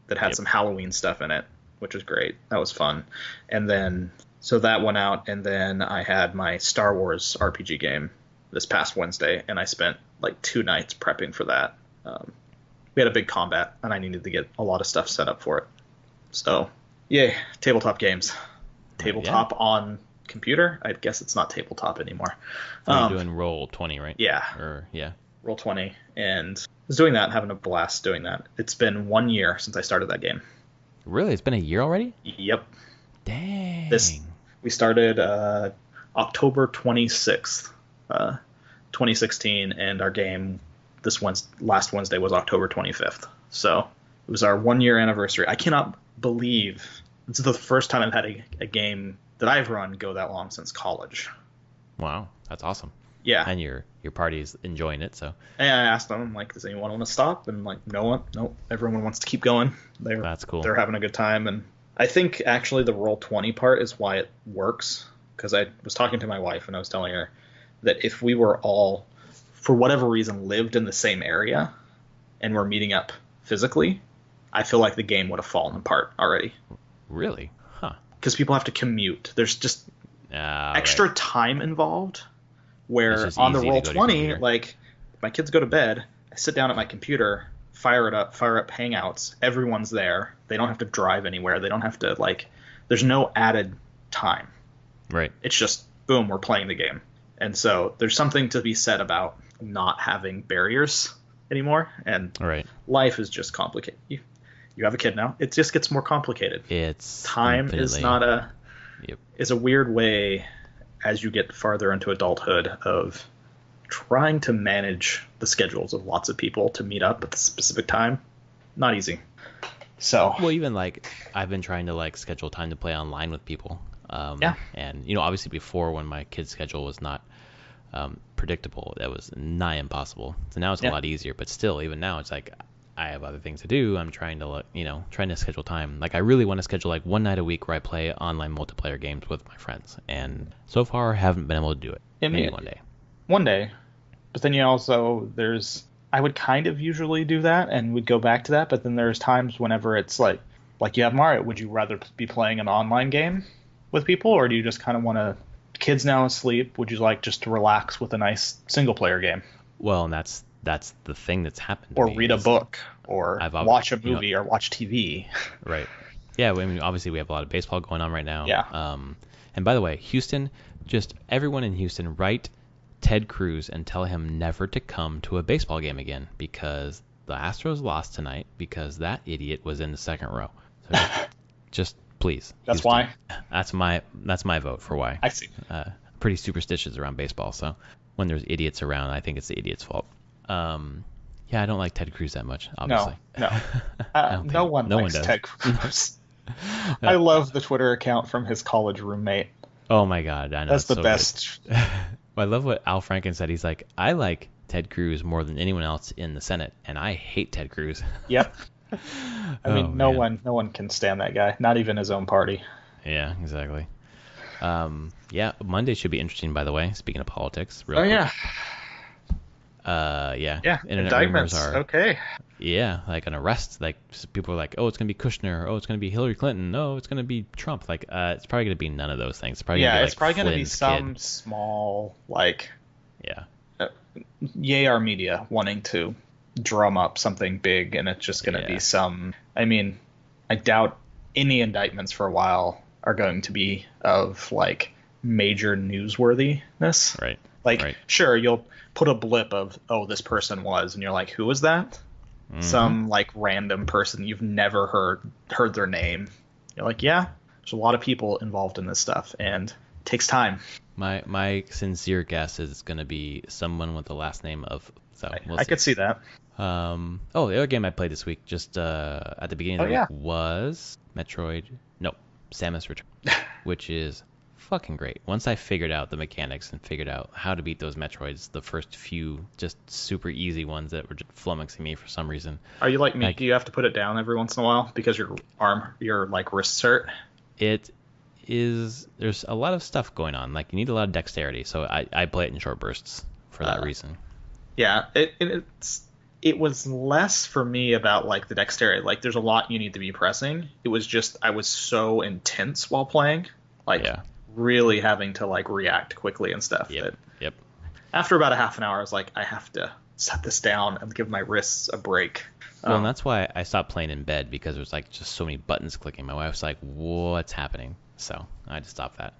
that had some Halloween stuff in it, which was great. That was fun. And then so that went out, and then I had my Star Wars RPG game this past Wednesday, and I spent like 2 nights prepping for that. We had a big combat, and I needed to get a lot of stuff set up for it. So, yay, tabletop games. Tabletop on computer? I guess it's not tabletop anymore. So you're doing Roll20, right? Yeah. Roll20, and I was doing that and having a blast doing that. It's been 1 year since I started that game. Really? It's been a year already? Yep. Dang. We started October 26th, 2016, and our game last Wednesday was October 25th. So it was our 1 year anniversary. I cannot believe this is the first time I've had a game that I've run go that long since college. Wow, that's awesome. Yeah. And your party's enjoying it, so. And I asked them, I'm like, does anyone want to stop? And like, no, everyone wants to keep going. That's cool. They're having a good time, and I think actually the Roll20 part is why it works, because I was talking to my wife and I was telling her that if we were all, for whatever reason, lived in the same area and were meeting up physically, I feel like the game would have fallen apart already. Really? Huh. Because people have to commute. There's just extra time involved, where on the Roll20, like, my kids go to bed, I sit down at my computer, fire up Hangouts, everyone's there, they don't have to drive anywhere, they don't have to, like, there's no added time. Right. It's just, boom, we're playing the game. And so there's something to be said about not having barriers anymore, and life is just complicated. You have a kid now, it just gets more complicated. Time is not is a weird way, as you get farther into adulthood, of trying to manage the schedules of lots of people to meet up at a specific time. Not easy. So well, even like I've been trying to like schedule time to play online with people. And you know, obviously before, when my kid's schedule was not predictable, that was nigh impossible. So now it's a lot easier, but still, even now, it's like I have other things to do. I'm trying to schedule time. Like, I really want to schedule like 1 night a week where I play online multiplayer games with my friends, and so far haven't been able to do it. Maybe one day. One day. But then there's I would kind of usually do that and would go back to that, but then there's times whenever it's like you have Mario, would you rather be playing an online game with people, or do you just kind of want to, kids now asleep, would you like just to relax with a nice single player game? Well, and that's the thing that's happened to Or me read a is book, or watch a movie, or watch TV. right. Yeah, I mean, obviously we have a lot of baseball going on right now. Yeah. And by the way, Houston, just everyone in Houston, write Ted Cruz and tell him never to come to a baseball game again because the Astros lost tonight because that idiot was in the second row. So just please. That's Houston. why? That's my vote for why. I see. Pretty superstitious around baseball, so when there's idiots around, I think it's the idiot's fault. Yeah, I don't like Ted Cruz that much, obviously. No one likes does. Ted Cruz. I love the Twitter account from his college roommate. Oh my God, I know. That's the best. I love what Al Franken said. He's like, I like Ted Cruz more than anyone else in the Senate, and I hate Ted Cruz. Yep. I mean, no one can stand that guy, not even his own party. Yeah, exactly. Yeah, Monday should be interesting, by the way. Speaking of politics, real quick. Yeah. Yeah. Internet indictments are okay. Yeah, like an arrest. Like people are like, oh, it's gonna be Kushner. Oh, it's gonna be Hillary Clinton. No, it's gonna be Trump. Like, it's probably gonna be none of those things. It's probably gonna be, it's probably gonna be Flynn's some kid. small Yeah. Yay our media wanting to drum up something big, and it's just gonna be some. I mean, I doubt any indictments for a while are going to be of major newsworthiness. Right. Sure, you'll put a blip of, oh, this person was, and you're like, who was that? Mm-hmm. Some random person you've never heard their name. You're like, yeah, there's a lot of people involved in this stuff, and it takes time. My sincere guess is it's gonna be someone with the last name of. So I could see that. The other game I played this week, just at the beginning of the week, was Metroid. No, Samus Return, which is fucking great. Once I figured out the mechanics and figured out how to beat those Metroids, the first few just super easy ones that were just flummoxing me for some reason. Are you like me? Do you have to put it down every once in a while because your wrists hurt? There's a lot of stuff going on. You need a lot of dexterity, so I play it in short bursts for that reason. Yeah, it was less for me about the dexterity. There's a lot you need to be pressing. It was just I was so intense while playing. Really having to react quickly and stuff. Yep. After about a half an hour, I was like, I have to set this down and give my wrists a break. Well, and that's why I stopped playing in bed, because there's just so many buttons clicking. My wife's like, what's happening? So I had to stop that.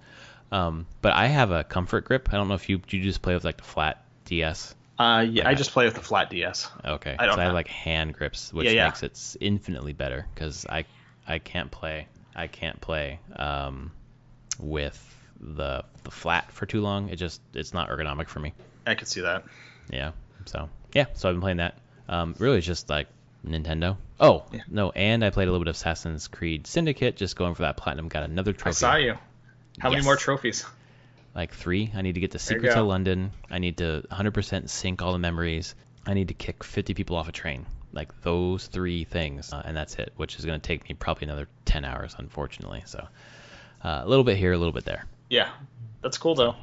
But I have a comfort grip. I don't know if you just play with the flat DS. Yeah, I just play with the flat DS. Okay. I have hand grips, which makes it infinitely better, because I can't play with the flat for too long. It's not ergonomic for me. I could see that. Yeah. So I've been playing that. Really it's just Nintendo. Oh, yeah. No, and I played a little bit of Assassin's Creed Syndicate, just going for that platinum. Got another trophy. I saw you. How many more trophies? 3. I need to get the Secrets of London. I need to 100% sync all the memories. I need to kick 50 people off a train. Those 3 things, and that's it, which is going to take me probably another 10 hours, unfortunately. So a little bit here, a little bit there. Yeah, that's cool, though.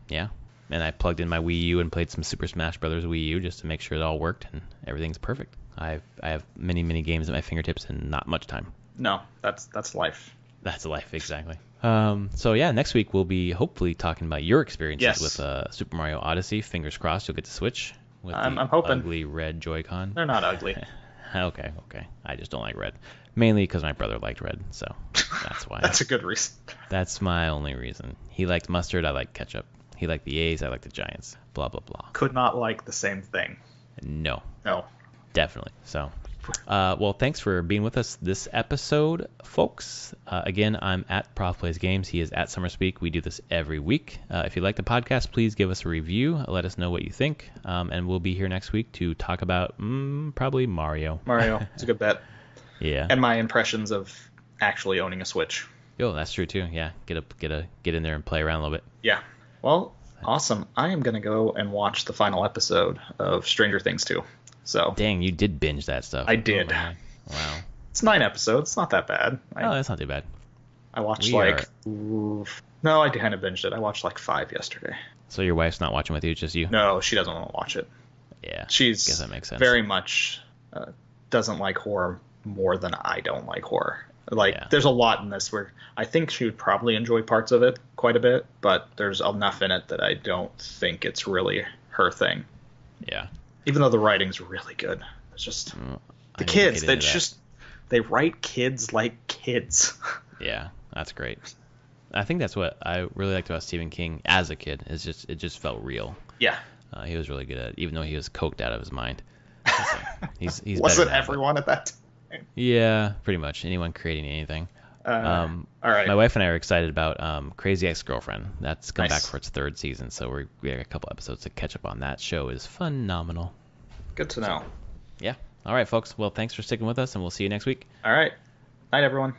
Yeah, and I plugged in my Wii U and played some Super Smash Bros. Wii U just to make sure it all worked, and everything's perfect. I have many, many games at my fingertips and not much time. No, that's life. That's life, exactly. So yeah, next week we'll be hopefully talking about your experiences with Super Mario Odyssey. Fingers crossed you'll get to Switch with I'm hoping. Ugly red Joy-Con. They're not ugly. Okay. I just don't like red. Mainly because my brother liked red, so that's why. That's a good reason. That's my only reason. He liked mustard, I like ketchup. He liked the A's, I like the Giants. Blah, blah, blah. Could not like the same thing. No. No. Definitely. So, well, thanks for being with us this episode, folks. Again, I'm at Prof Plays Games. He is at SummerSpeak. We do this every week. If you like the podcast, please give us a review. Let us know what you think. And we'll be here next week to talk about probably Mario. It's a good bet. Yeah. And my impressions of actually owning a Switch. Oh, that's true too. Yeah. Get in there and play around a little bit. Yeah. Well, awesome. I am going to go and watch the final episode of Stranger Things 2. So. Dang, you did binge that stuff. I did. Oh, wow. It's 9 episodes. It's not that bad. That's not too bad. I watched no, I kind of binged it. I watched 5 yesterday. So your wife's not watching with you, just you? No, she doesn't want to watch it. Yeah, I She's guess that makes sense. very much doesn't like horror more than I don't like horror. Like, Yeah, there's a lot in this where I think she would probably enjoy parts of it quite a bit, but there's enough in it that I don't think it's really her thing. yeah. Even though the writing's really good. It's just I the need to kids. get They into that. just they write kids like kids. Yeah, that's great. I think that's what I really liked about Stephen King as a kid. It just felt real. Yeah. He was really good at it, even though he was coked out of his mind. So he's better Wasn't now, but- everyone at that time? Yeah, pretty much. Anyone creating anything. All right. My wife and I are excited about Crazy Ex-Girlfriend. That's come back Nice. for its third season, so we have a couple episodes to catch up on. That show is phenomenal. Good to know. Yeah. All right, folks. Well, thanks for sticking with us, and we'll see you next week. All right. Night, everyone.